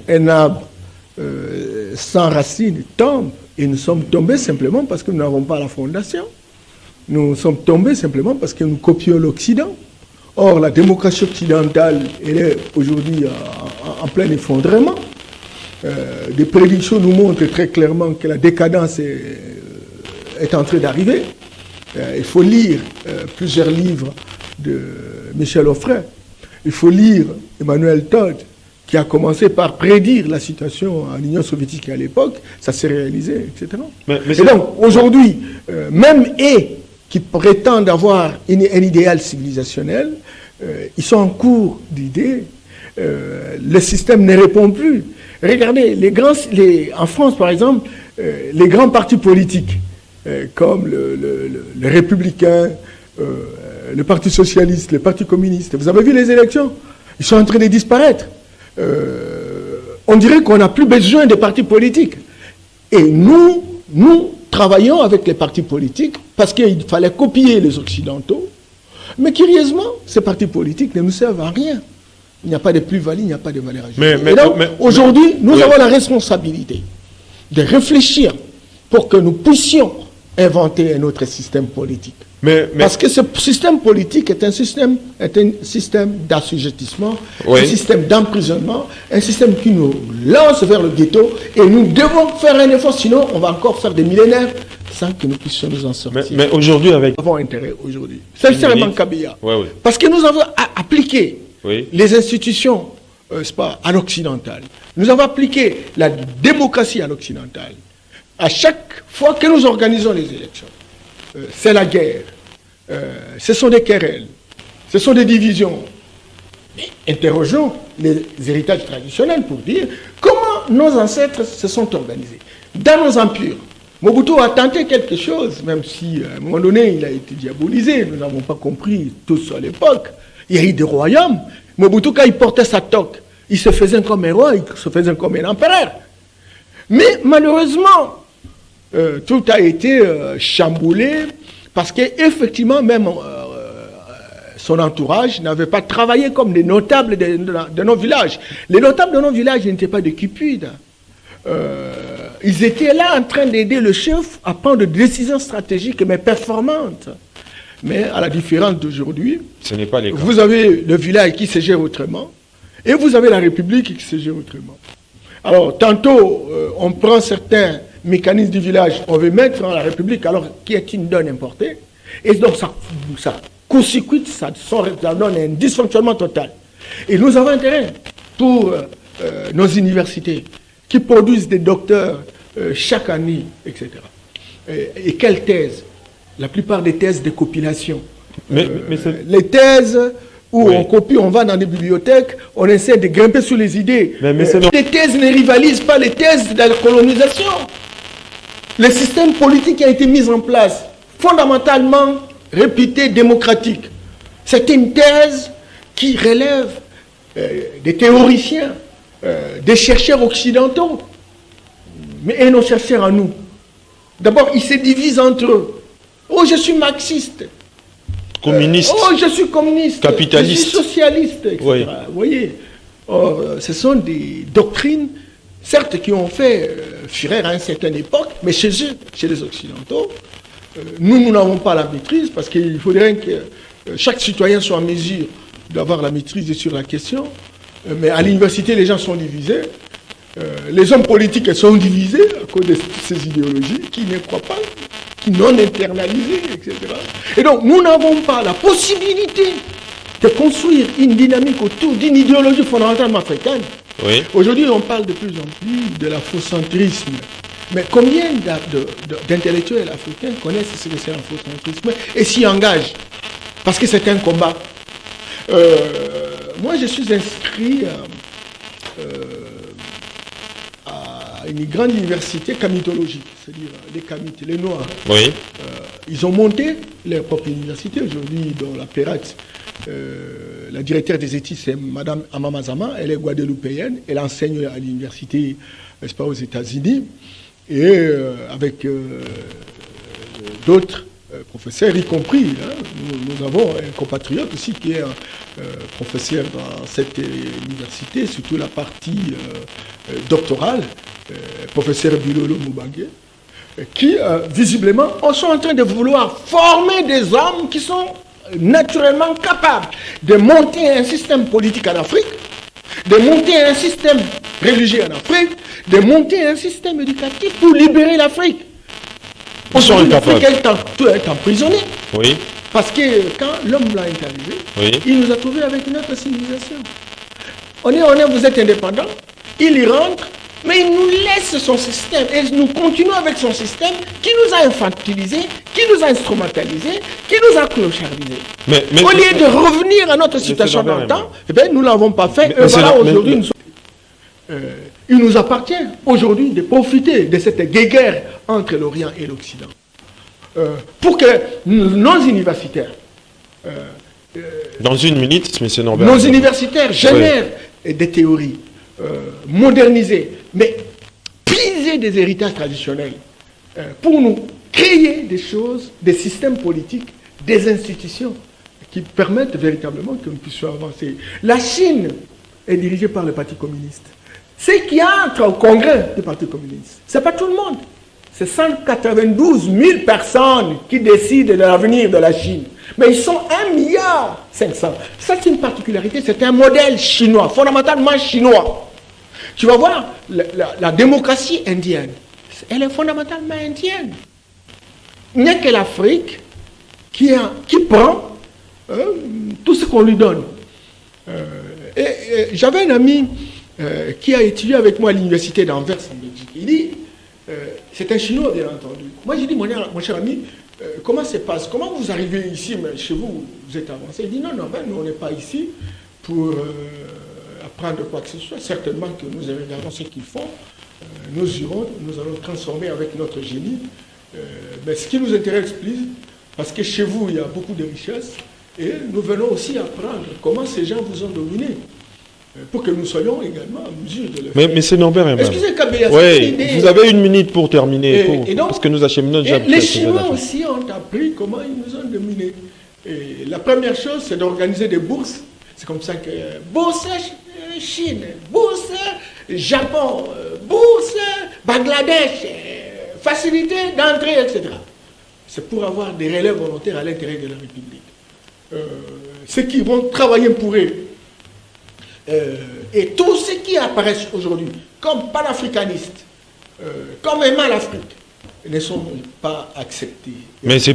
qu'un arbre sans racines tombe, et nous sommes tombés simplement parce que nous n'avons pas la fondation. Nous sommes tombés simplement parce que nous copions l'Occident. Or, la démocratie occidentale, elle est aujourd'hui en plein effondrement. Des prédictions nous montrent très clairement que la décadence est en train d'arriver. Il faut lire plusieurs livres de Michel Onfray. Il faut lire Emmanuel Todd, qui a commencé par prédire la situation en Union soviétique à l'époque. Ça s'est réalisé, etc. Et donc, aujourd'hui, même qui prétendent avoir un idéal civilisationnel, ils sont en cours d'idée. Le système ne répond plus. Regardez, en France, par exemple, les grands partis politiques, comme les Républicains, le Parti Socialiste, le Parti Communiste, vous avez vu les élections? Ils sont en train de disparaître. On dirait qu'on n'a plus besoin des partis politiques. Et nous travaillons avec les partis politiques parce qu'il fallait copier les Occidentaux. Mais curieusement, ces partis politiques ne nous servent à rien. Il n'y a pas de plus-value, il n'y a pas de valeur ajoutée. Et donc, aujourd'hui, nous avons la responsabilité de réfléchir pour que nous puissions inventer un autre système politique. Parce que ce système politique est un système d'assujettissement, un système d'emprisonnement, un système qui nous lance vers le ghetto, et nous devons faire un effort, sinon on va encore faire des millénaires sans que nous puissions nous en sortir. Mais aujourd'hui, avec... Nous avons intérêt aujourd'hui. Sincèrement, Kabila. Parce que nous avons appliqué les institutions à l'occidental. Nous avons appliqué la démocratie à l'occidental. À chaque fois que nous organisons les élections, c'est la guerre. Ce sont des querelles. Ce sont des divisions. Mais interrogeons les héritages traditionnels pour dire comment nos ancêtres se sont organisés. Dans nos empires, Mobutu a tenté quelque chose, même si à un moment donné il a été diabolisé. Nous n'avons pas compris tous à l'époque. Il y a eu des royaumes. Mobutu, quand il portait sa toque, il se faisait comme un roi, il se faisait comme un empereur. Mais malheureusement, tout a été chamboulé parce qu'effectivement, même son entourage n'avait pas travaillé comme les notables de nos villages. Les notables de nos villages n'étaient pas des cupides. Ils étaient là en train d'aider le chef à prendre des décisions stratégiques mais performantes. Mais à la différence d'aujourd'hui, ce n'est pas les cas. Vous avez le village qui se gère autrement et vous avez la République qui se gère autrement. Alors, tantôt, on prend certains mécanismes du village, on veut mettre dans la République, alors qui est une donne importée. Et donc, ça court-circuite, ça donne un dysfonctionnement total. Et nous avons intérêt pour nos universités qui produisent des docteurs chaque année, etc. Et quelles thèses? La plupart des thèses de compilation. Les thèses où on copie, on va dans des bibliothèques, on essaie de grimper sur les idées. Les thèses ne rivalisent pas les thèses de la colonisation. Le système politique a été mis en place, fondamentalement réputé démocratique. C'est une thèse qui relève des théoriciens, des chercheurs occidentaux, mais nos chercheurs à nous. D'abord, ils se divisent entre eux. Oh, je suis marxiste. Communiste. Oh, je suis communiste. Capitaliste. Je suis socialiste, etc. Oui. Vous voyez, ce sont des doctrines, certes, qui ont fait fureur à une certaine époque, mais chez eux, chez les Occidentaux, nous n'avons pas la maîtrise, parce qu'il faudrait que chaque citoyen soit en mesure d'avoir la maîtrise sur la question. Mais à l'université, les gens sont divisés. Les hommes politiques sont divisés à cause de ces idéologies qui ne croient pas, qui non internalisées, etc. Et donc, nous n'avons pas la possibilité de construire une dynamique autour d'une idéologie fondamentalement africaine. Oui. Aujourd'hui, on parle de plus en plus de l'afrocentrisme. Mais combien d'intellectuels africains connaissent ce que c'est l'afrocentrisme et s'y engagent? Parce que c'est un combat. Moi, je suis inscrit à une grande université camitologique, c'est-à-dire les Kamites, les Noirs. Oui. Ils ont monté leur propre université aujourd'hui, dont la PERAT, la directrice des études, c'est Mme Amamazama, elle est guadeloupéenne, elle enseigne à l'université, n'est-ce pas, aux États-Unis, et avec d'autres professeurs, y compris. Hein, nous avons un compatriote aussi qui est professeur dans cette université, surtout la partie doctorale, professeur Bilolo Moubangue, qui visiblement sont en train de vouloir former des hommes qui sont naturellement capables de monter un système politique en Afrique, de monter un système religieux en Afrique, de monter un système éducatif pour libérer l'Afrique. Ils sont incapables. Tout est emprisonné. Oui. Parce que quand l'homme blanc est arrivé, Oui. il nous a trouvés avec notre civilisation. Vous êtes indépendants, il y rentre, mais il nous laisse son système. Et nous continuons avec son système qui nous a infantilisés, qui nous a instrumentalisés, qui nous a clochardisés. Au lieu de revenir à notre situation d'antan, nous ne l'avons pas fait. Et voilà, aujourd'hui, il nous appartient aujourd'hui de profiter de cette guéguerre entre l'Orient et l'Occident. Pour que nos universitaires... Dans une minute, M. Norbert. Nos universitaires génèrent des théories modernisées, mais puiser des héritages traditionnels pour nous créer des choses, des systèmes politiques, des institutions qui permettent véritablement que nous puissions avancer. La Chine est dirigée par le Parti communiste. Ce qui entre au congrès du Parti communiste, ce n'est pas tout le monde. C'est 192 000 personnes qui décident de l'avenir de la Chine. Mais ils sont 1,5 milliard. Ça, c'est une particularité. C'est un modèle chinois, fondamentalement chinois. Tu vas voir, la démocratie indienne, elle est fondamentalement indienne. Il n'y a que l'Afrique qui prend tout ce qu'on lui donne. J'avais un ami qui a étudié avec moi à l'université d'Anvers en Belgique. Il dit, c'est un Chinois bien entendu. Moi j'ai dit, mon cher ami, comment ça se passe? Comment vous arrivez ici, mais chez vous, vous êtes avancé? Il dit, non, nous on n'est pas ici pour apprendre quoi que ce soit. Certainement que nous regardons ce qu'ils font. Nous allons transformer avec notre génie. Mais ce qui nous intéresse plus, parce que chez vous, il y a beaucoup de richesses, et nous venons aussi apprendre comment ces gens vous ont dominé, pour que nous soyons également en mesure de le faire. Mais c'est Norbert et excusez, Kabea, oui, vous avez une minute pour terminer, et donc, parce que nous acheminons déjà. Les Chinois aussi ont appris comment ils nous ont dominés. Et la première chose, c'est d'organiser des bourses. C'est comme ça que bourse Chine, bourse Japon, bourse Bangladesh, facilité d'entrée, etc. C'est pour avoir des relais volontaires à l'intérieur de la République. Ceux qui vont travailler pour eux, et tous ceux qui apparaissent aujourd'hui comme panafricanistes, comme aimant l'Afrique, ne sont pas acceptés. Mais c'est